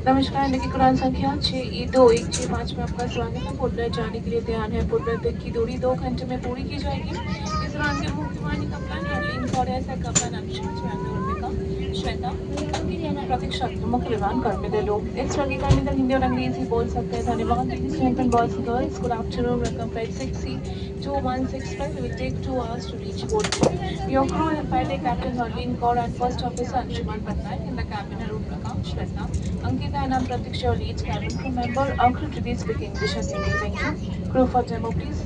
नमस्कार, लेकिन उड़ान संख्या 6E2165 में आपका स्वागत है। पुलर जाने के लिए तैयार है। पुलर तक की दूरी 2 घंटे में पूरी की जाएगी। इस उड़ान के मुख्य वाहिनी कप्तान हरलीन कौर है, सह कप्तान अनुष्का श्वेता प्रतीक्षा मुख्य विमान कर्मचारी लोग इस वर्ग का निधन हिंदी और अंग्रेजी बोल सकते हैं। धन्यवाद। Ladies and gentlemen, boys and girls, good afternoon. Welcome flight 6C2165. It will take 2 hours to reach Bolpur. Your crew is pilot Captain Harleen Kaur and First Officer Anshuman Patnaik. In the cabin are Prakam, Shweta, Ankita and Pratiksha, your lead cabin crew member. Our crew today speak English and Hindi. Thank you. Crew for demo, please.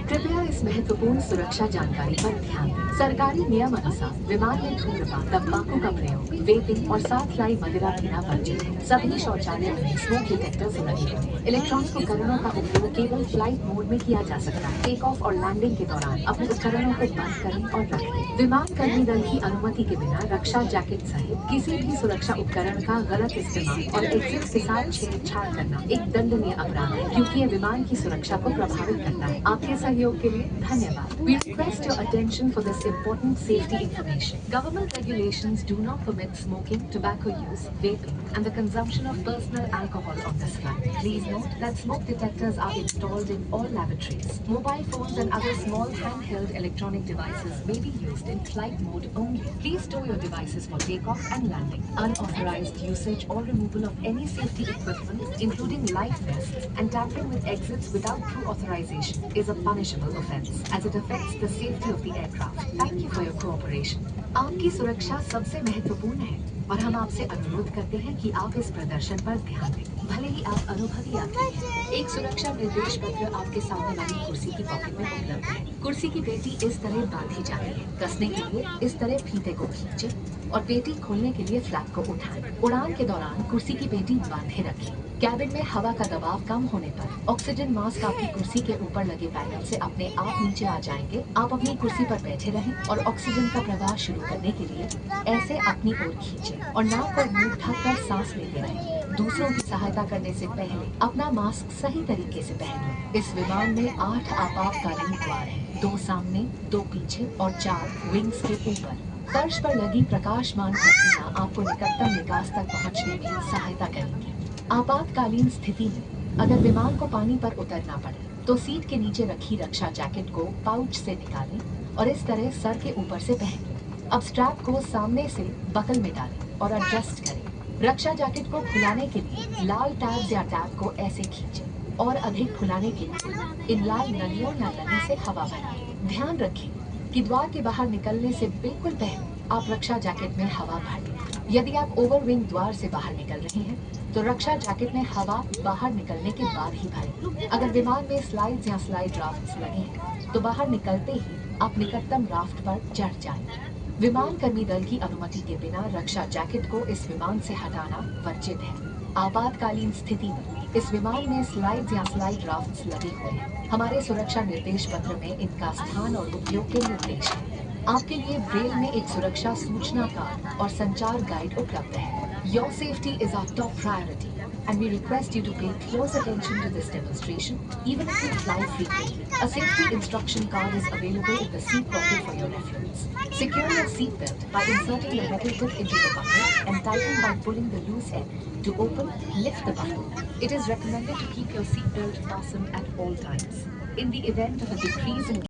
कृपया इस महत्वपूर्ण सुरक्षा जानकारी पर ध्यान दें। सरकारी नियम अनुसार विमान में धूम्रपान, तंबाकू का प्रयोग, वेपिंग और साथ लाई मदिरा पीना वर्जित है। सभी शौचालयों में स्मोक डिटेक्टर्स लगे हों। इलेक्ट्रॉनिक उपकरणों का उपयोग केवल फ्लाइट मोड में किया जा सकता है। टेक ऑफ और लैंडिंग के दौरान अपने उपकरणों को बंद करें और रखें। विमान कर्मी दल की अनुमति के बिना रक्षा जैकेट सहित किसी भी सुरक्षा उपकरण का गलत इस्तेमाल और एग्जिट के साथ छेड़छाड़ करना एक दंडनीय अपराध है, क्योंकि यह विमान की सुरक्षा को प्रभावित करता है। आपके सहयोग के लिए धन्यवाद। We request your attention for this important safety information. Government regulations do not permit smoking, tobacco use, vaping, and the consumption of personal alcohol on this flight. Please note that smoke detectors are installed in all lavatories. Mobile phones and other small handheld electronic devices may be used in flight mode only. Please store your devices for takeoff and landing. Unauthorized usage or removal of any safety equipment, including life vests, and tampering with exits without true authorization is a punishable offense, as it affects the safety of the aircraft. Thank you for your cooperation. आपकी सुरक्षा सबसे महत्वपूर्ण है और हम आपसे अनुरोध करते हैं कि आप इस प्रदर्शन पर ध्यान दें। भले ही आप अनुभवी यात्री हैं, एक सुरक्षा निर्देश पत्र आपके सामने वाली कुर्सी की पॉकेट में उपलब्ध है। कुर्सी की पेटी इस तरह बांधी जाती है। कसने के लिए इस तरह फीते को खींचे और पेटी खोलने के लिए फ्लैप को उठाएं। उड़ान के दौरान कुर्सी की पेटी बांधे रखें। कैबिन में हवा का दबाव कम होने पर ऑक्सीजन मास्क आपकी कुर्सी के ऊपर लगे पैनल से अपने आप नीचे आ जाएंगे। आप अपनी कुर्सी पर बैठे रहें और ऑक्सीजन का प्रवाह शुरू करने के लिए ऐसे अपनी ओर खींचें और नाक और मुंह ढककर सांस लेते रहें। दूसरों की सहायता करने से पहले अपना मास्क सही तरीके से पहन लें। इस विमान में 8 आपातकालीन द्वार हैं, 2 सामने, 2 पीछे और 4 विंग्स के ऊपर। फर्श पर लगी प्रकाशमान पट्टियां आपको निकटतम निकास तक पहुंचने में सहायता करेंगी। आपातकालीन स्थिति में अगर विमान को पानी पर उतरना पड़े तो सीट के नीचे रखी रक्षा जैकेट को पाउच से निकालें और इस तरह सर के ऊपर से पहन लें। अब स्ट्रैप को सामने से बकल में डालें और एडजस्ट करें। रक्षा जैकेट को फुलाने के लिए लाल टैब्स या टैब को ऐसे खींचें और अधिक फुलाने के लिए इन लाल नलियों या नली से हवा भरें। ध्यान रखें कि द्वार के बाहर निकलने से बिल्कुल पहले आप रक्षा जैकेट में हवा भर लें। यदि आप ओवरविंग द्वार से बाहर निकल रहे हैं तो रक्षा जैकेट में हवा बाहर निकलने के बाद ही भरें। अगर विमान में स्लाइड्स या स्लाइड राफ्ट्स लगे हैं तो बाहर निकलते ही आप निकटतम राफ्ट पर चढ़ जाएं। विमान कर्मी दल की अनुमति के बिना रक्षा जैकेट को इस विमान से हटाना वर्जित है। आपातकालीन स्थिति में इस विमान में स्लाइड्स या स्लाइड राफ्ट्स लगे हुए हैं। हमारे सुरक्षा निर्देश पत्र में इनका स्थान और उपयोग के निर्देश हैं। आपके लिए ब्रेल में एक सुरक्षा सूचना कार्ड और संचार गाइड उपलब्ध है। Your safety is our top priority, and we request you to pay close attention to this demonstration, even if you fly frequently. A safety instruction card is available in the seat pocket for your reference. Secure your seat belt by inserting the metal tip into the buckle and tighten by pulling the loose end. To open, lift the buckle. It is recommended to keep your seat belt fastened at all times. In the event of a decrease in